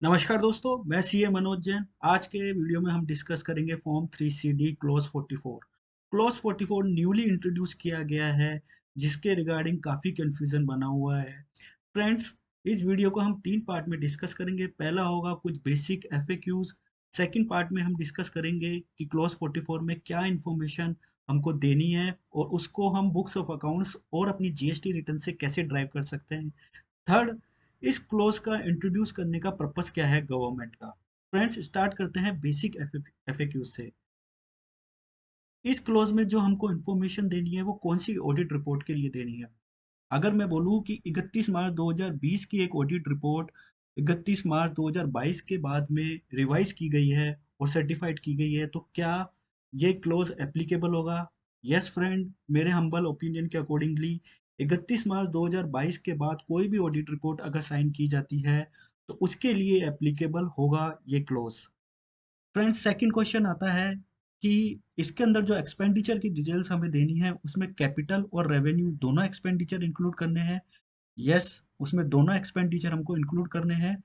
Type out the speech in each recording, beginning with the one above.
नमस्कार दोस्तों, मैं सीए मनोज जैन। आज के वीडियो में हम डिस्कस करेंगे form 3CD clause 44। Clause 44 newly introduce किया गया है, जिसके रिगार्डिंग काफ़ी कंफ्यूजन बना हुआ है। फ्रेंड्स, इस वीडियो को हम 3 पार्ट में डिस्कस करेंगे। पहला होगा कुछ बेसिक एफएक्यूज। सेकंड पार्ट में हम डिस्कस करेंगे कि क्लॉज 44 में क्या इन्फॉर्मेशन हमको देनी है और उसको हम बुक्स ऑफ अकाउंट्स और अपनी जीएसटी रिटर्न से कैसे ड्राइव कर सकते हैं। थर्ड, इस क्लॉज का इंट्रोड्यूस करने का पर्पस क्या है गवर्नमेंट का। फ्रेंड्स, स्टार्ट करते हैं बेसिक एफएक्यू से। इस क्लॉज में जो हमको इन्फॉर्मेशन देनी है वो कौन सी ऑडिट रिपोर्ट के लिए देनी है। अगर मैं बोलूँ कि 31 मार्च 2020 की एक ऑडिट रिपोर्ट 31 मार्च 2022 के बाद में रिवाइज की गई है और सर्टिफाइड की गई है, तो क्या ये क्लोज एप्लीकेबल होगा? यस फ्रेंड, मेरे हम्बल ओपिनियन के अकॉर्डिंगली 31 मार्च 2022 के बाद कोई भी ऑडिट रिपोर्ट अगर साइन की जाती है तो उसके लिए एप्लीकेबल होगा ये क्लोज। फ्रेंड्स, सेकंड क्वेश्चन आता है कि इसके अंदर जो एक्सपेंडिचर की डिटेल्स हमें देनी है उसमें कैपिटल और रेवेन्यू दोनों एक्सपेंडिचर इंक्लूड करने हैं। यस, उसमें दोनों एक्सपेंडिचर हमको इंक्लूड करने हैं।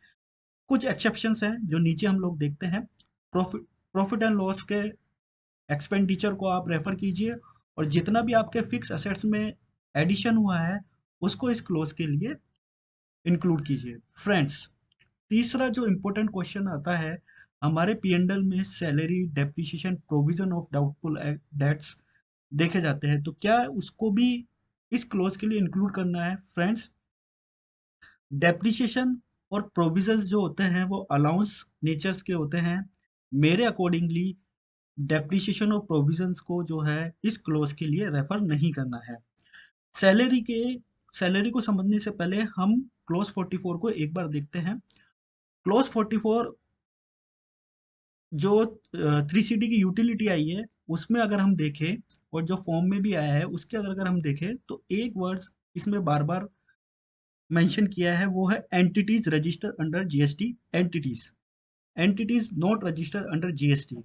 कुछ एक्सेप्शंस हैं जो नीचे हम लोग देखते हैं। प्रॉफिट प्रॉफिट एंड लॉस के एक्सपेंडिचर को आप रेफर कीजिए और जितना भी आपके फिक्स असेट्स में एडिशन हुआ है उसको इस क्लोज के लिए इंक्लूड कीजिए। फ्रेंड्स, तीसरा जो इम्पोर्टेंट क्वेश्चन आता है, हमारे पी&एल में salary, depreciation, provision of doubtful debts देखे जाते हैं, तो क्या उसको भी इस क्लोज के लिए इंक्लूड करना है? फ्रेंड्स, डेप्रिसिएशन और प्रोविजंस जो होते हैं वो अलाउंस नेचर्स के होते हैं। मेरे अकॉर्डिंगली डेप्रिसिएशन और प्रोविजंस को जो है इस क्लोज के लिए रेफर नहीं करना है। सैलरी के सैलरी को समझने से पहले हम क्लोज 44 को एक बार देखते हैं। क्लोज 44 जो 3CD की यूटिलिटी आई है उसमें अगर हम देखें और जो फॉर्म में भी आया है उसके अंदर अगर हम देखें तो एक वर्ड्स इसमें बार बार मेंशन किया है, वो है entities register under GST entities. Entities not register under GST.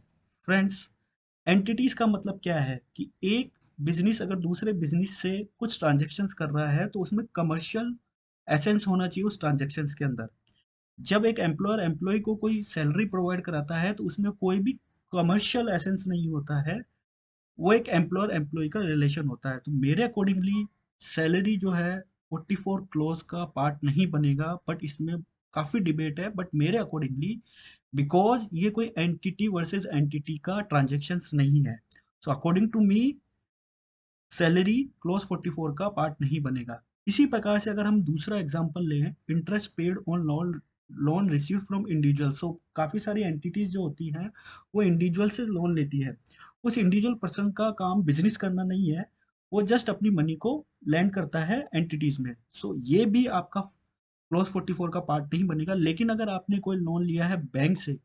Friends, entities का मतलब क्या है कि एक बिजनेस अगर दूसरे बिजनेस से कुछ ट्रांजेक्शन्स कर रहा है तो उसमें कमर्शियल एसेंस होना चाहिए उस ट्रांजेक्शन्स के अंदर। जब एक एम्प्लॉयर एम्प्लॉय को कोई सैलरी प्रोवाइड कराता है तो उसमें कोई भी कमर्शियल एसेंस नहीं होता है, वो एक एम्प्लॉयर एम्प्लॉय का रिलेशन होता है। तो मेरे अकॉर्डिंगली सैलरी जो है 44 क्लोज का पार्ट नहीं बनेगा, बट इसमें काफी डिबेट है। बट मेरे अकॉर्डिंगली, बिकॉज ये कोई एंटिटी वर्सेस एंटिटी का ट्रांजेक्शन्स नहीं है, so according to me salary clause 44 का पार्ट नहीं बनेगा। इसी प्रकार से अगर हम दूसरा एग्जांपल लें, interest paid on loan loan receive from individual. So काफी सारी एंटिटीज जो होती हैं वो इंडिविजुअल से लोन लेती है। उस इंडिविजुअल पर्सन का काम बिजनेस करना नहीं है, वो जस्ट अपनी मनी को लैंड करता है एंटिटीज में। सो ये भी आपका क्लोज 44 का पार्ट नहीं बनेगा। लेकिन अगर आपने कोई लोन लिया है बैंक से,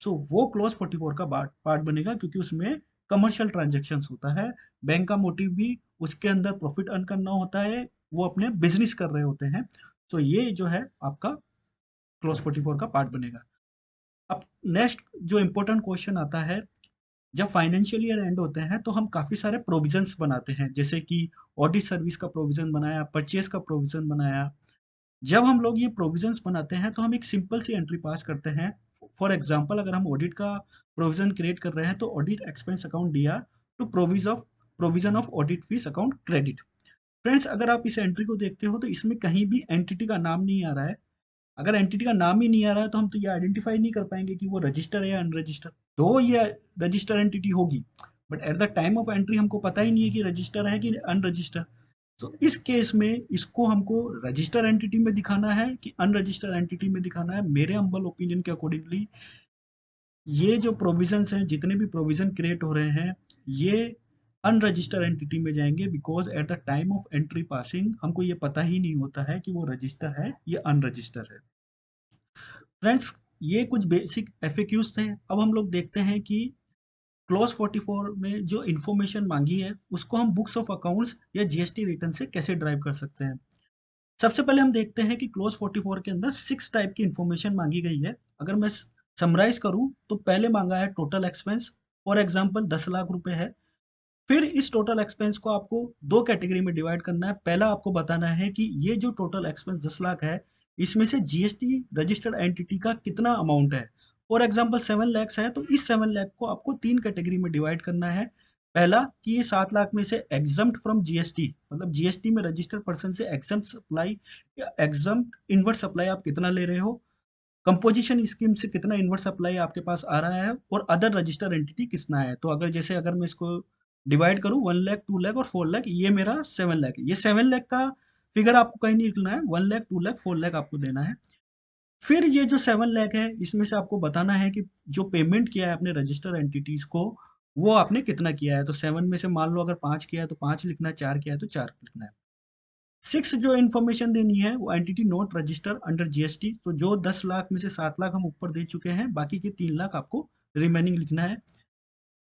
सो वो क्लोज 44 का पार्ट बनेगा, क्योंकि उसमें कमर्शियल ट्रांजेक्शन्स होता है। बैंक का मोटिव भी उसके अंदर प्रॉफिट अर्न करना होता है, वो अपने बिजनेस कर रहे होते हैं। तो ये जो है आपका क्लोज 44 का पार्ट बनेगा। अब नेक्स्ट जो इम्पोर्टेंट क्वेश्चन आता है, जब फाइनेंशियल ईयर एंड होते हैं तो हम काफी सारे प्रोविजंस बनाते हैं, जैसे कि ऑडिट सर्विस का प्रोविजन बनाया, परचेज का प्रोविजन बनाया। जब हम लोग ये प्रोविजंस बनाते हैं तो हम एक सिंपल सी एंट्री पास करते हैं। फॉर एग्जांपल, अगर हम ऑडिट का प्रोविजन क्रिएट कर रहे हैं तो ऑडिट एक्सपेंस अकाउंट दिया to provision of audit fees account credit. Friends, अगर आप इस एंट्री को देखते हो तो इसमें कहीं भी एंटिटी का नाम नहीं आ रहा है। अगर एंटिटी का नाम ही नहीं आ रहा है तो हम तो ये आइडेंटिफाई नहीं कर पाएंगे कि वो रजिस्टर है या अनरजिस्टर। तो ये रजिस्टर एंटिटी होगी, but at the time of entry हमको पता ही नहीं है कि रजिस्टर है कि अनरजिस्टर। तो इस केस में इसको हमको रजिस्टर एंटिटी में दिखाना है कि अनरजिस्टर एंटिटी में दिखाना है। मेरे हम्बल ओपिनियन के अकॉर्डिंगली ये जो प्रोविजंस हैं, जितने भी प्रोविजन क्रिएट हो रहे हैं, ये अनरजिस्टर एंटिटी में जाएंगे, because at the time of entry passing हमको ये पता ही नहीं होता है कि वो रजिस्टर है या अनरजिस्टर है। फ्रेंड्स, ये कुछ बेसिक एफएक्यूज थे। अब हम लोग देखते हैं कि क्लॉज 44 में जो इन्फॉर्मेशन मांगी है उसको हम बुक्स ऑफ अकाउंट्स या जीएसटी रिटर्न से कैसे ड्राइव कर सकते हैं। सबसे पहले हम देखते हैं कि क्लॉज 44 के अंदर 6 टाइप की इन्फॉर्मेशन मांगी गई है। अगर मैं समराइज करूं तो पहले मांगा है total expense. For example 10 lakh रुपए है। फिर इस टोटल एक्सपेंस को आपको दो कैटेगरी में डिवाइड करना है। पहला आपको बताना है कि ये जो टोटल एक्सपेंस 10 लाख है, इसमें से जीएसटी रजिस्टर्ड एंटिटी का कितना अमाउंट है। फॉर एग्जांपल 7 लाख है तो इस 7 लाख को आपको 3 कैटेगरी में डिवाइड करना है। पहला कि ये 7 लाख में से एग्जम्प्ट फ्रॉम जीएसटी, मतलब जीएसटी में रजिस्टर्ड पर्सन से एग्जम्प्ट सप्लाई या एग्जम्प्ट इनवर्ट सप्लाई आप कितना ले रहे हो, कंपोजिशन स्कीम से कितना इनवर्ट सप्लाई आपके पास आ रहा है, और अदर रजिस्टर एंटिटी कितना है। तो अगर मैं इसको डिवाइड करूं 1 लाख 2 लाख और 4 लाख, ये मेरा 7 लाख है। ये 7 लाख का फिगर आपको कहीं नहीं लिखना है, 1 लाख 2 लाख 4 लाख आपको देना है। फिर ये जो 7 लाख है इसमें से आपको बताना है कि जो पेमेंट किया है अपने रजिस्टर एंटिटीज को, वो आपने कितना किया है। तो 7 में से मान लो अगर 5 किया है तो 5 लिखना है, 4 किया है तो 4 लिखना है। 6 जो इन्फॉर्मेशन देनी है वो entity not register under GST. तो जो 10 लाख में से 7 लाख हम ऊपर दे चुके हैं, बाकी के 3 लाख आपको रिमेनिंग लिखना है।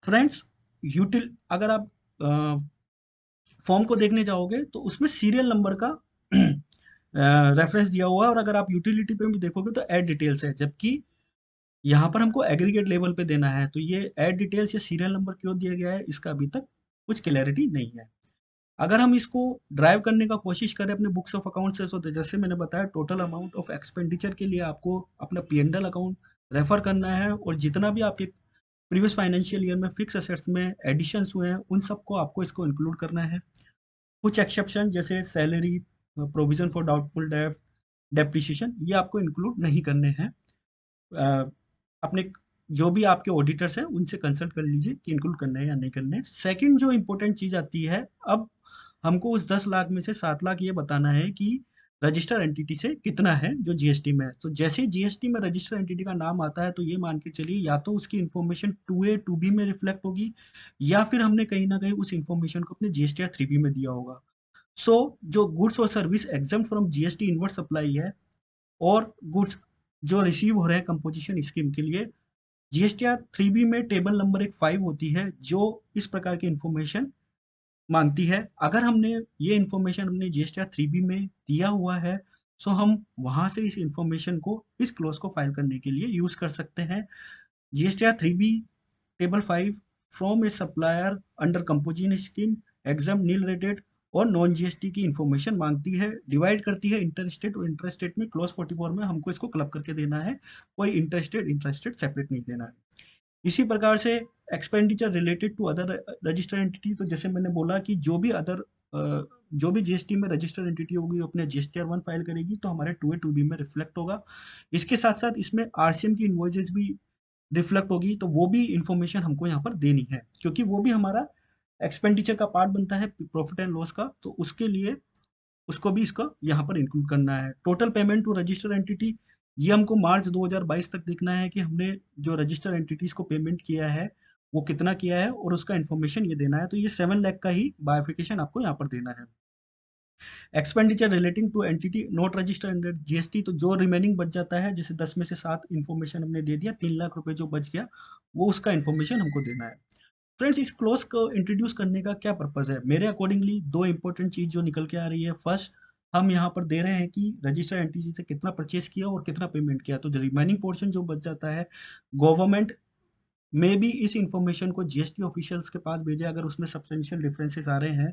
फ्रेंड्स, यूटिल अगर आप फॉर्म को देखने जाओगे तो उसमें सीरियल नंबर का रेफरेंस दिया हुआ है, और अगर आप यूटिलिटी पे भी देखोगे तो ऐड डिटेल्स है, जबकि यहाँ पर हमको एग्रीगेट लेवल पे देना है। तो ये ऐड डिटेल्स या सीरियल नंबर क्यों दिया गया है, इसका अभी तक कुछ क्लैरिटी नहीं है। अगर हम इसको ड्राइव करने का कोशिश करें अपने बुक्स ऑफ अकाउंट से, तो जैसे मैंने बताया टोटल अमाउंट ऑफ एक्सपेंडिचर के लिए आपको अपना P&L अकाउंट रेफर करना है, और जितना भी आपके प्रीवियस फाइनेंशियल ईयर में फिक्स असेट्स में एडिशंस हुए हैं उन सबको आपको इसको इंक्लूड करना है। कुछ एक्सेप्शन जैसे सैलरी, प्रोविजन फॉर डाउटफुल डेब्ट, डेप्रिसिएशन, ये आपको इंक्लूड नहीं करने हैं। अपने जो भी आपके ऑडिटर्स हैं उनसे कंसल्ट कर लीजिए कि इंक्लूड करना है या नहीं करना है। सेकंड जो इंपॉर्टेंट चीज आती है, अब हमको उस 10 लाख में से 7 लाख ये बताना है कि रजिस्टर एंटिटी से कितना है जो जीएसटी में है। तो जैसे जीएसटी में रजिस्टर एंटिटी का नाम आता है तो ये मान के चलिए या तो उसकी इन्फॉर्मेशन 2A 2B में रिफ्लेक्ट होगी, या फिर हमने कहीं ना कहीं उस इन्फॉर्मेशन को अपने जीएसटी 3B में दिया होगा। सो जो गुड्स और service exam from GST inward supply है, और गुड्स जो रिसीव हो रहे हैं कंपोजिशन स्कीम के लिए, जीएसटीआर 3B में टेबल नंबर एक 5 होती है जो इस प्रकार की इंफॉर्मेशन मांगती है। अगर हमने ये इंफॉर्मेशन अपने जीएसटीआर 3B में दिया हुआ है, सो हम वहां से इस इंफॉर्मेशन को इस क्लोज को फाइल करने के लिए यूज कर सकते हैं। GSTR 3B table 5 from a supplier under composition scheme exempt nil rated और नॉन जीएसटी की इंफॉर्मेशन मांगती है, डिवाइड करती है इंटरस्टेट और इंटरस्टेट में। क्लोज 44 में हमको इसको क्लब करके देना है, कोई इंटरस्टेट सेपरेट नहीं देना है। इसी प्रकार से expenditure related to other registered entity, तो जैसे मैंने बोला कि जो भी जीएसटी में रजिस्टर्ड एंटिटी होगी वो अपने जीएसटीआर 1 फाइल करेगी तो हमारे 2A 2B में रिफ्लेक्ट होगा। इसके साथ साथ इसमें आरसीएम की इन्वॉइसेस भी रिफ्लेक्ट होगी, तो वो भी इंफॉर्मेशन हमको यहाँ पर देनी है, क्योंकि वो भी हमारा एक्सपेंडिचर का पार्ट बनता है प्रॉफिट एंड लॉस का। तो उसके लिए उसको भी इसका यहाँ पर इंक्लूड करना है। Total payment to register entity, ये हमको मार्च 2022 तक देखना है कि हमने जो रजिस्टर एंटिटीज को पेमेंट किया है वो कितना किया है, और उसका इन्फॉर्मेशन ये देना है। तो ये 7 लाख का ही बायोफिकेशन आपको यहाँ पर देना है। Expenditure relating to entity not registered under GST, तो जो रिमेनिंग बच जाता है, जैसे 10 में से 7 इन्फॉर्मेशन हमने दे दिया, 3 लाख रुपए जो बच गया वो उसका इन्फॉर्मेशन हमको देना है। फ्रेंड्स, इस क्लोज को इंट्रोड्यूस करने का क्या पर्पज है, मेरे अकॉर्डिंगली दो इंपॉर्टेंट चीज जो निकल के आ रही है। फर्स्ट, हम यहाँ पर दे रहे हैं कि रजिस्टर एंटिटी से कितना परचेस किया और कितना पेमेंट किया, तो जो रिमेनिंग पोर्शन जो बच जाता है, गवर्नमेंट में भी इस इंफॉर्मेशन को जीएसटी ऑफिशियल्स के पास भेजे अगर उसमें सब्सटेंशियल डिफरेंसेस आ रहे हैं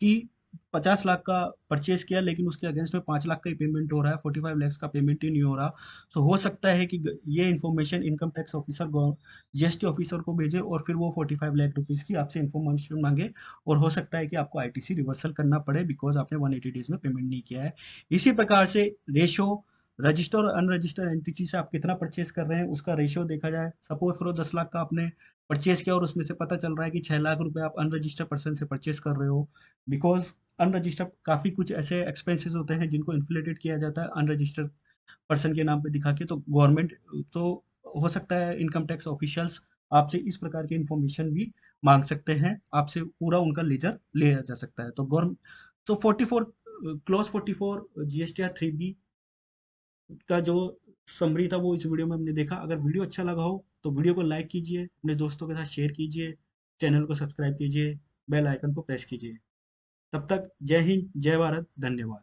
कि 50 लाख का परचेज किया लेकिन उसके अगेंस्ट में 5 लाख का ही पेमेंट हो रहा है, 45 लाख का पेमेंट ही नहीं हो रहा। तो हो सकता है कि ये information income tax officer GST officer को भेजे और फिर वो 45 लाख रुपीज की आपसे इन्फॉर्मेशन मांगे, और हो सकता है कि आपको आईटीसी रिवर्सल करना पड़े बिकॉज आपने 180 डेज में पेमेंट नहीं किया है। इसी प्रकार से रेशो रजिस्टर और अनरजिस्टर्ड एंटिटी से आप कितना परचेज कर रहे हैं उसका रेशियो देखा जाए। सपोज करो 10 लाख का आपने परचेज किया और उसमें से पता चल रहा है कि 6 लाख रुपए आप अनरजिस्टर्ड पर्सन से परचेज कर रहे हो, बिकॉज अनरजिस्टर्ड काफी कुछ ऐसे एक्सपेंसेस होते हैं जिनको इन्फ्लेटेड किया जाता है अनरजिस्टर्ड पर्सन के नाम पे दिखा के। तो गवर्नमेंट, तो हो सकता है इनकम टैक्स ऑफिशियल्स आपसे इस प्रकार की इंफॉर्मेशन भी मांग सकते हैं, आपसे पूरा उनका लेजर लिया जा सकता है। तो गवर्नमेंट, तो 44 क्लॉज 44 जीएसटीआर 3B का जो समरी था वो इस वीडियो में हमने देखा। अगर वीडियो अच्छा लगा हो तो वीडियो को लाइक कीजिए, अपने दोस्तों के साथ शेयर कीजिए, चैनल को सब्सक्राइब कीजिए, बेल आइकन को प्रेस कीजिए। तब तक जय हिंद, जय भारत, धन्यवाद।